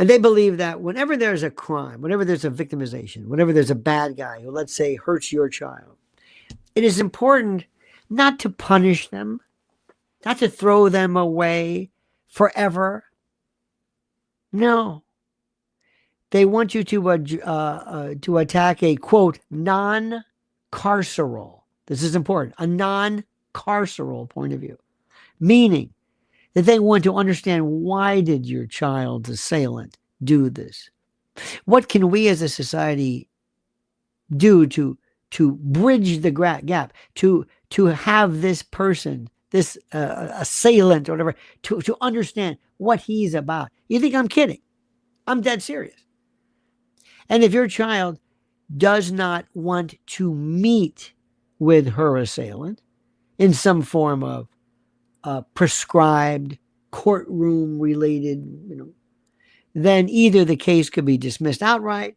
And they believe that whenever there's a crime, whenever there's a victimization, whenever there's a bad guy who, let's say, hurts your child, it is important not to punish them, not to throw them away forever. No. They want you to attack a, quote, non-carceral. This is important. A non-carceral point of view. Meaning that they want to understand, why did your child's assailant do this? What can we as a society do to bridge the gap, to have this person, this assailant or whatever, to understand what he's about? You think I'm kidding? I'm dead serious. And if your child does not want to meet with her assailant in some form of prescribed courtroom related, then either the case could be dismissed outright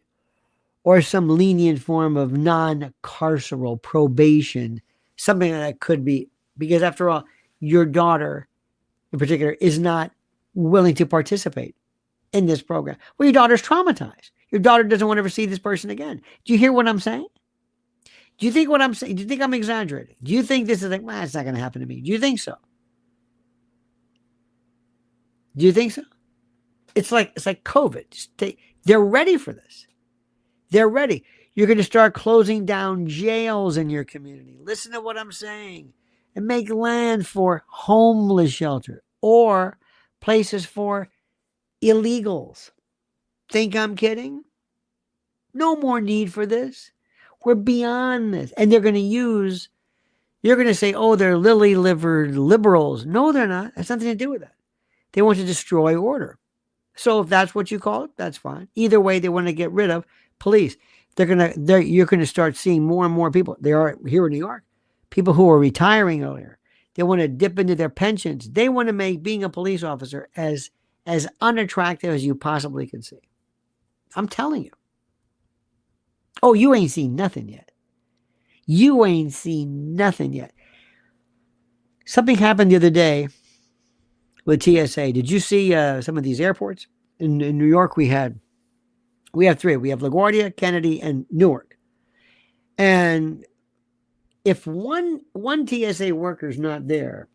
or some lenient form of non-carceral probation, something that could be, because after all, your daughter in particular is not willing to participate in this program. Well, your daughter's traumatized. Your daughter doesn't want to ever see this person again. Do you hear what I'm saying? Do you think what I'm saying? Do you think I'm exaggerating? Do you think this is like, well, it's not going to happen to me? Do you think so? Do you think so? It's like COVID. They're ready for this. They're ready. You're going to start closing down jails in your community. Listen to what I'm saying. And make land for homeless shelter or places for illegals. Think I'm kidding? No more need for this. We're beyond this. And you're going to say, oh, they're lily-livered liberals. No, they're not. That's nothing to do with that. They want to destroy order. So if that's what you call it, that's fine. Either way, they want to get rid of police. You're going to start seeing more and more people. They are here in New York. People who are retiring earlier. They want to dip into their pensions. They want to make being a police officer as unattractive as you possibly can see. I'm telling you. Oh, you ain't seen nothing yet. You ain't seen nothing yet. Something happened the other day with TSA. Did you see some of these airports? In New York, we have three. We have LaGuardia, Kennedy, and Newark. And if one TSA worker is not there,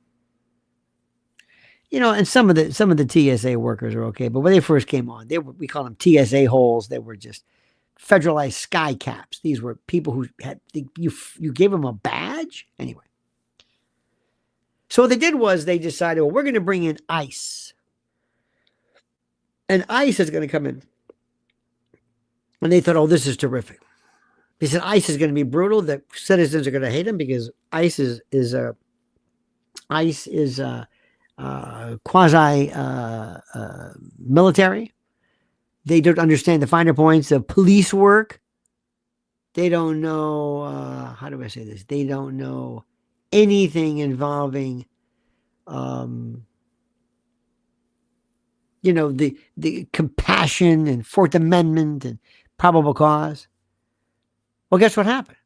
and some of the TSA workers are okay, but when they first came on, we call them TSA holes. They were just federalized sky caps. These were people who had you gave them a badge anyway. So what they did was they decided, well, we're going to bring in ICE, and ICE is going to come in, and they thought, oh, this is terrific. They said ICE is going to be brutal. The citizens are going to hate them because ICE is quasi military. They don't understand the finer points of police work. They don't know, how do I say this? They don't know anything involving, the compassion and Fourth Amendment and probable cause. Well, guess what happened?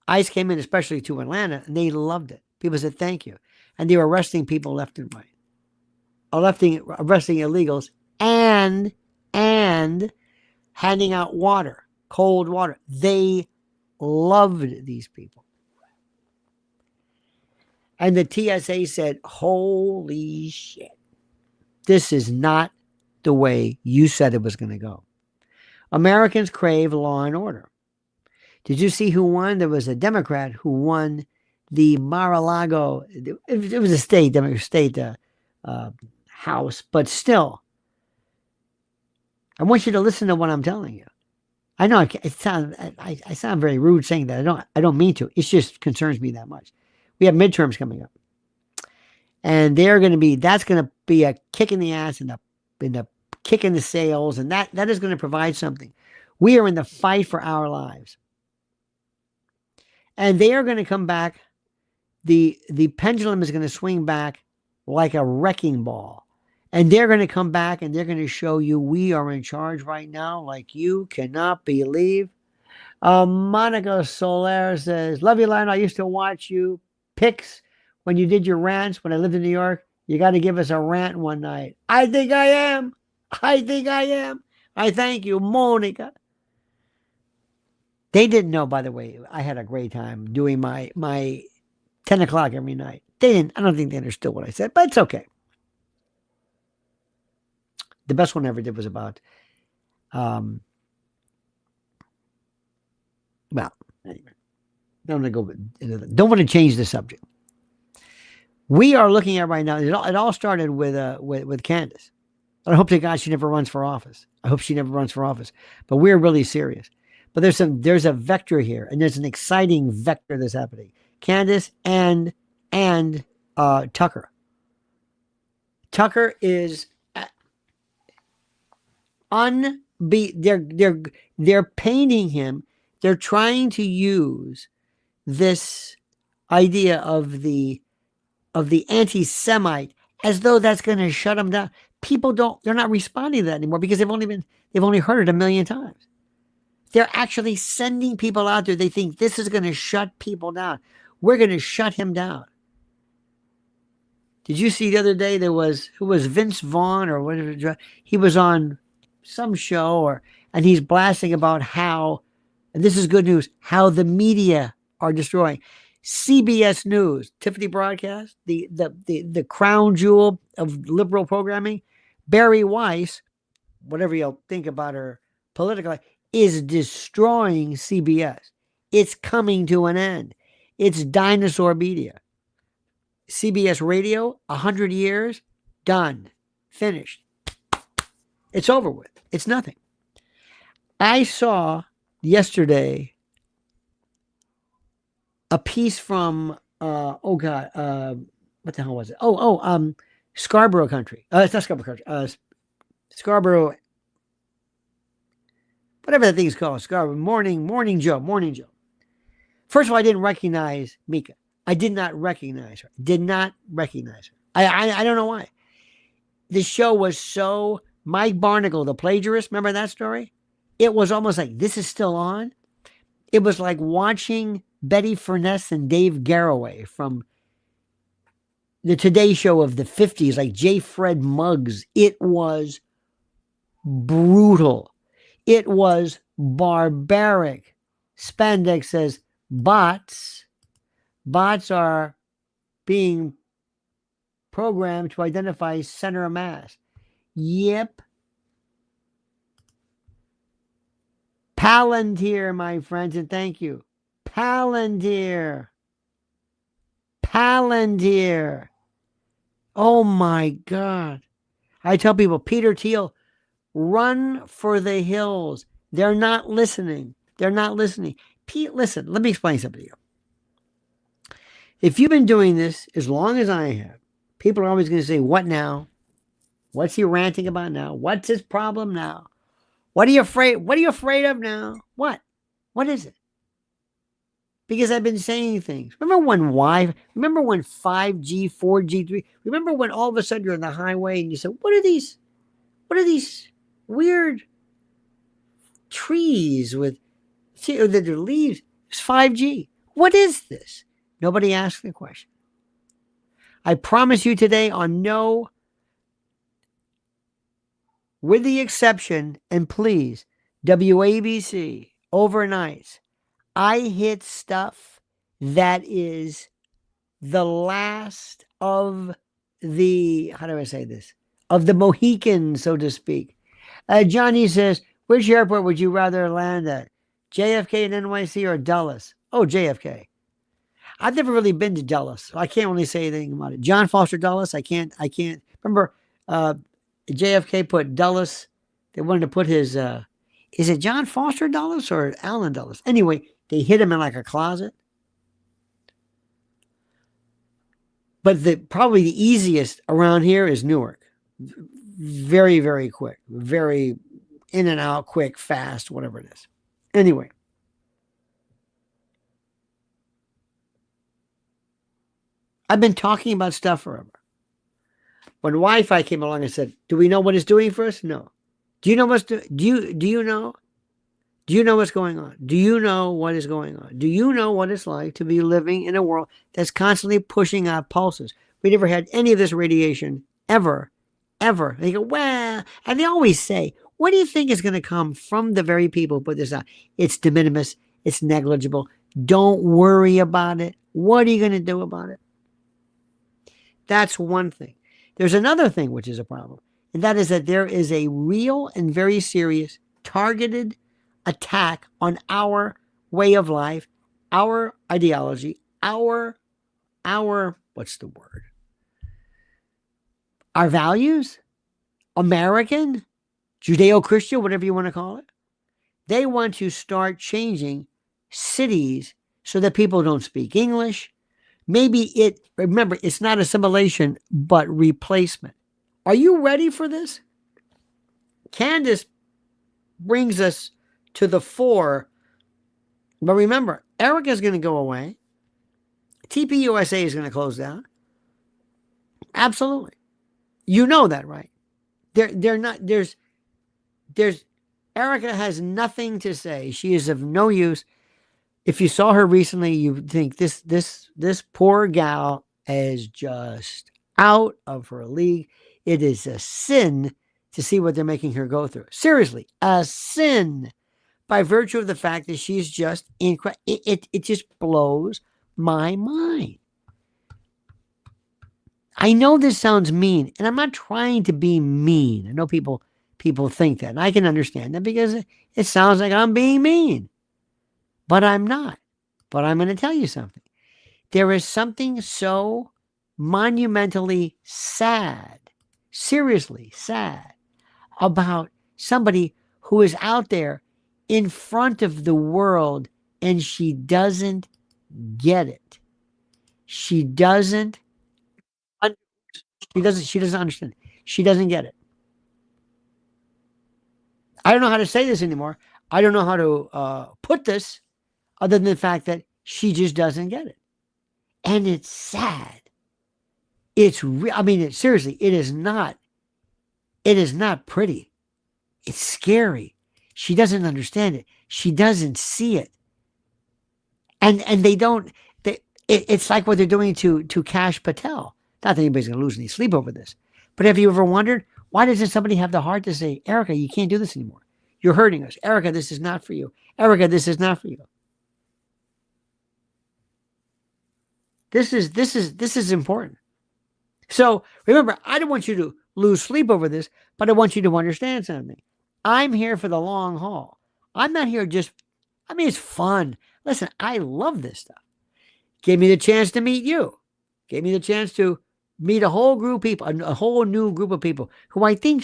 ICE came in, especially to Atlanta, and they loved it. People said, thank you. And they were arresting people left and right. Arresting illegals and handing out water, cold water. They loved these people. And the TSA said, holy shit, this is not the way you said it was going to go. Americans crave law and order. Did you see who won? There was a Democrat who won the Mar-a-Lago. It was a state house, but still, I want you to listen to what I'm telling you. I know I sound very rude saying that. I don't mean to. It just concerns me that much. We have midterms coming up, and that's going to be a kick in the ass and a kick in the sails, and that is going to provide something. We are in the fight for our lives, and they are going to come back. The pendulum is going to swing back like a wrecking ball. And they're going to come back and they're going to show you we are in charge right now like you cannot believe. Monica Soler says, love you, Lionel. I used to watch you pics when you did your rants when I lived in New York. You got to give us a rant one night. I think I am. I thank you, Monica. They didn't know, by the way, I had a great time doing my 10 o'clock every night. I don't think they understood what I said, but it's okay. The best one I ever did was about, well, anyway, don't want to change the subject. We are looking at right now, it all started with Candace. I hope to God she never runs for office. But we're really serious. But there's a vector here, and there's an exciting vector that's happening. Candace and Tucker. Tucker is they're painting him. They're trying to use this idea of the anti-Semite as though that's going to shut them down. They're not responding to that anymore because they've only heard it a million times. They're actually sending people out there. They think this is going to shut people down. We're going to shut him down. Did you see the other day who was Vince Vaughn or whatever? He was on some show and he's blasting about how, and this is good news, how the media are destroying. CBS News, Tiffany Broadcast, the crown jewel of liberal programming, Barry Weiss, whatever you'll think about her politically, is destroying CBS. It's coming to an end. It's dinosaur media. CBS Radio, 100 years, done, finished. It's over with. It's nothing. I saw yesterday a piece from, what the hell was it? Scarborough Country. It's not Scarborough Country. Scarborough, whatever that thing is called. Scarborough Morning Joe. First of all, I didn't recognize Mika. I did not recognize her. I don't know why. The show was so Mike Barnacle, the plagiarist. Remember that story? It was almost like this is still on. It was like watching Betty Furness and Dave Garroway from the Today Show of the 50s, like J. Fred Muggs. It was brutal. It was barbaric. Spandex says bots are being programmed to identify center of mass. Yep. Palantir, my friends, and thank you. Palantir. Palantir. Oh my God. I tell people, Peter Thiel, run for the hills. They're not listening. They're not listening. Pete, listen, let me explain something to you. If you've been doing this as long as I have, people are always going to say, what now? What's he ranting about now? What's his problem now? What are you afraid? What are you afraid of now? What? What is it? Because I've been saying things. Remember when 5G, 4G, 3? Remember when all of a sudden you're on the highway and you said, what are these weird trees with their leaves? It's 5G. What is this? Nobody asked the question. I promise you today on no, with the exception, and please, WABC, overnights, I hit stuff that is the last of the, how do I say this? Of the Mohicans, so to speak. Johnny says, which airport would you rather land at? JFK and NYC or Dulles? Oh, JFK. I've never really been to Dulles, so I can't really say anything about it. John Foster Dulles, I can't. Remember, JFK put Dulles, they wanted to put his, is it John Foster Dulles or Allen Dulles? Anyway, they hid him in like a closet. But probably the easiest around here is Newark. Very, very quick. Very in and out, quick, fast, whatever it is. Anyway. I've been talking about stuff forever. When Wi-Fi came along, I said, do we know what it's doing for us? No. Do you know what's do you know? Do you know what's going on? Do you know what is going on? Do you know what it's like to be living in a world that's constantly pushing out pulses? We never had any of this radiation ever. They go, well, and they always say, what do you think is going to come from the very people who put this out? It's de minimis. It's negligible. Don't worry about it. What are you going to do about it? That's one thing. There's another thing which is a problem, and that is that there is a real and very serious targeted attack on our way of life, our ideology, our what's the word? Our values, American, Judeo-Christian, whatever you want to call it. They want to start changing cities so that people don't speak English. Remember, it's not assimilation, but replacement. Are you ready for this? Candace brings us to the fore. But remember, Erica's going to go away. TPUSA is going to close down. Absolutely. You know that, right? There's Erica has nothing to say. She is of no use. If you saw her recently, you think this poor gal is just out of her league. It is a sin to see what they're making her go through. Seriously, a sin by virtue of the fact that she's just incredible. It just blows my mind. I know this sounds mean, and I'm not trying to be mean. I know people think that, and I can understand that because it sounds like I'm being mean. But I'm not. But I'm going to tell you something. There is something so monumentally sad, seriously sad, about somebody who is out there in front of the world and she doesn't get it. She doesn't understand. She doesn't get it. I don't know how to say this anymore. I don't know how to put this other than the fact that she just doesn't get it. And it's sad. It's seriously, it is not pretty. It's scary. She doesn't understand it. She doesn't see it. And it's like what they're doing to Kash Patel. Not that anybody's going to lose any sleep over this. But have you ever wondered, why doesn't somebody have the heart to say, Erica, you can't do this anymore. You're hurting us. Erica, this is not for you. Erica, this is not for you. This is important. So remember, I don't want you to lose sleep over this, but I want you to understand something. I'm here for the long haul. I'm not here just, I mean, it's fun. Listen, I love this stuff. Gave me the chance to meet you. Gave me the chance to meet a whole group of people, a whole new group of people who I think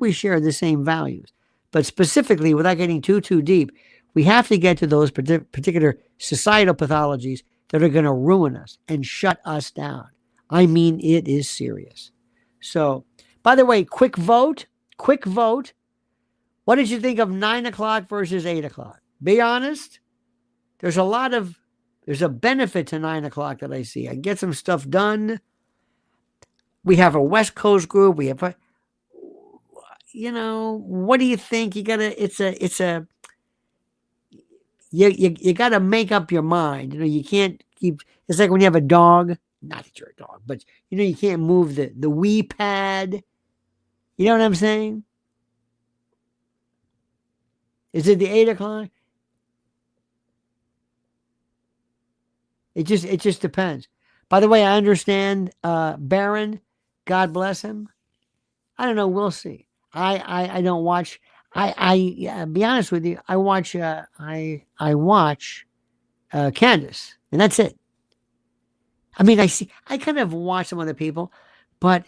we share the same values. But specifically, without getting too deep, we have to get to those particular societal pathologies that are going to ruin us and shut us down. I mean, it is serious. So, by the way, quick vote. What did you think of 9 o'clock versus 8 o'clock? Be honest. There's a benefit to 9 o'clock that I see. I get some stuff done. We have a West Coast group. We have, what do you think? You gotta make up your mind. You can't keep, it's like when you have a dog, not that you're a dog, but you can't move the wee pad. You know what I'm saying? Is it the 8 o'clock? It just depends. By the way, I understand Baron, God bless him. I don't know, we'll see. I don't watch. Be honest with you, I watch Candace, and that's it. I mean, I kind of watch some other people, but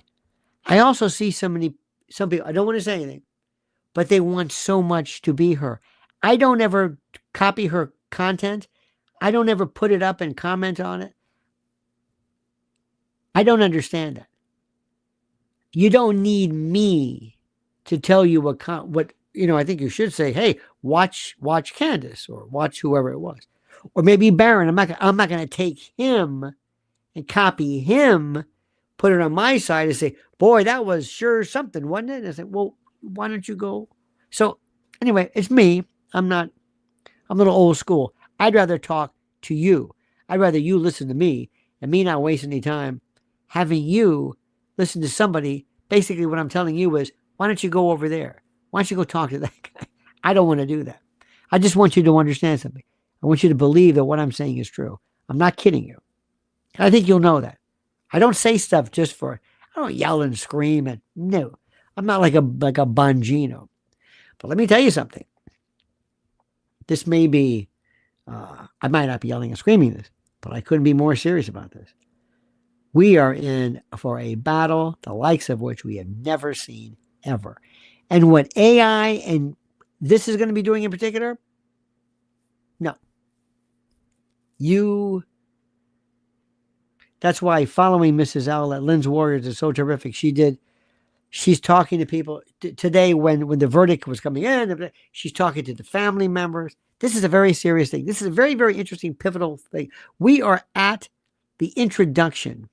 I also see some people, I don't want to say anything, but they want so much to be her. I don't ever copy her content. I don't ever put it up and comment on it. I don't understand that. You don't need me to tell you what I think you should say, hey, watch Candace or watch whoever it was. Or maybe Baron. I'm not going to take him and copy him, put it on my side and say, boy, that was sure something, wasn't it? And I said, well, why don't you go? So anyway, it's me. I'm a little old school. I'd rather talk to you. I'd rather you listen to me and me not waste any time having you listen to somebody. Basically what I'm telling you is, why don't you go over there? Why don't you go talk to that guy? I don't want to do that. I just want you to understand something. I want you to believe that what I'm saying is true. I'm not kidding you. And I think you'll know that. I don't say stuff I don't yell and scream. And no, I'm not like a Bongino. But let me tell you something. This may be, I might not be yelling and screaming this, but I couldn't be more serious about this. We are in for a battle, the likes of which we have never seen ever. And what AI and this is going to be doing in particular, no. That's why following Mrs. Owl at Lynn's Warriors is so terrific. She's talking to people today when the verdict was coming in. She's talking to the family members. This is a very serious thing. This is a very, very interesting, pivotal thing. We are at the introduction.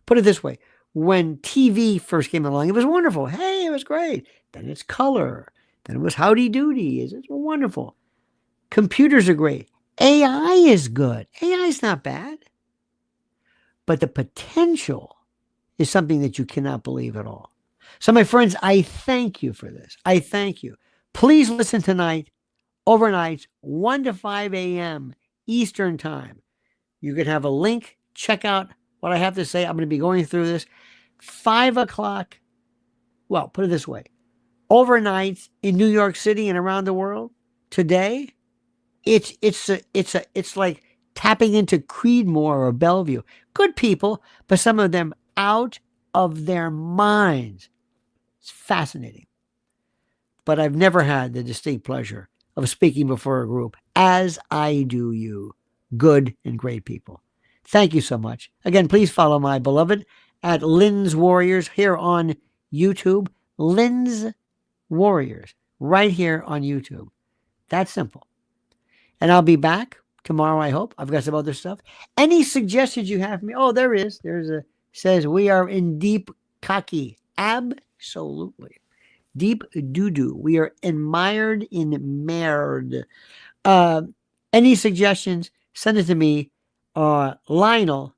Put it this way. When TV first came along, it was wonderful. Hey, it was great. Then it's color. Then it was howdy doody. It's wonderful. Computers are great. AI is good. AI is not bad. But the potential is something that you cannot believe at all. So, my friends, I thank you for this. I thank you. Please listen tonight, overnight, 1 to 5 a.m. Eastern Time. You can have a link. Check out what I have to say. I'm going to be going through this. 5 o'clock. Well, put it this way. Overnight in New York City and around the world today, it's like tapping into Creedmoor or Bellevue. Good people, but some of them out of their minds. It's fascinating. But I've never had the distinct pleasure of speaking before a group as I do you, good and great people. Thank you so much. Again, please follow my beloved at Lynn's Warriors here on YouTube. Lynn's Warriors right here on YouTube. That's simple. And I'll be back tomorrow, I hope. I've got some other stuff. Any suggestions you have for me? Oh, there is. Says we are in deep kaki. Absolutely. Deep doo-doo. We are mired in merde. Any suggestions? Send it to me. Lionel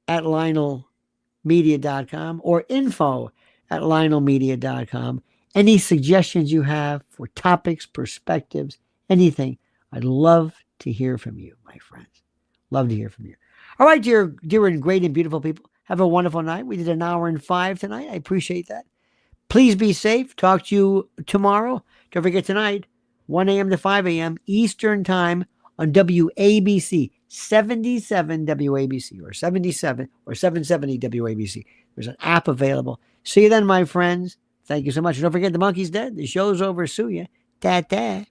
at lionelmedia.com or info@lionelmedia.com. Any suggestions you have for topics, perspectives, anything, I'd love to hear from you, my friends. Love to hear from you. All right, dear and great and beautiful people. Have a wonderful night. We did 1:05 tonight. I appreciate that. Please be safe. Talk to you tomorrow. Don't forget tonight, 1 a.m. to 5 a.m. Eastern Time on WABC, 77 WABC, or 77 or 770 WABC. There's an app available. See you then, my friends. Thank you so much. Don't forget, the monkey's dead. The show's over. Sue ya. Ta-ta.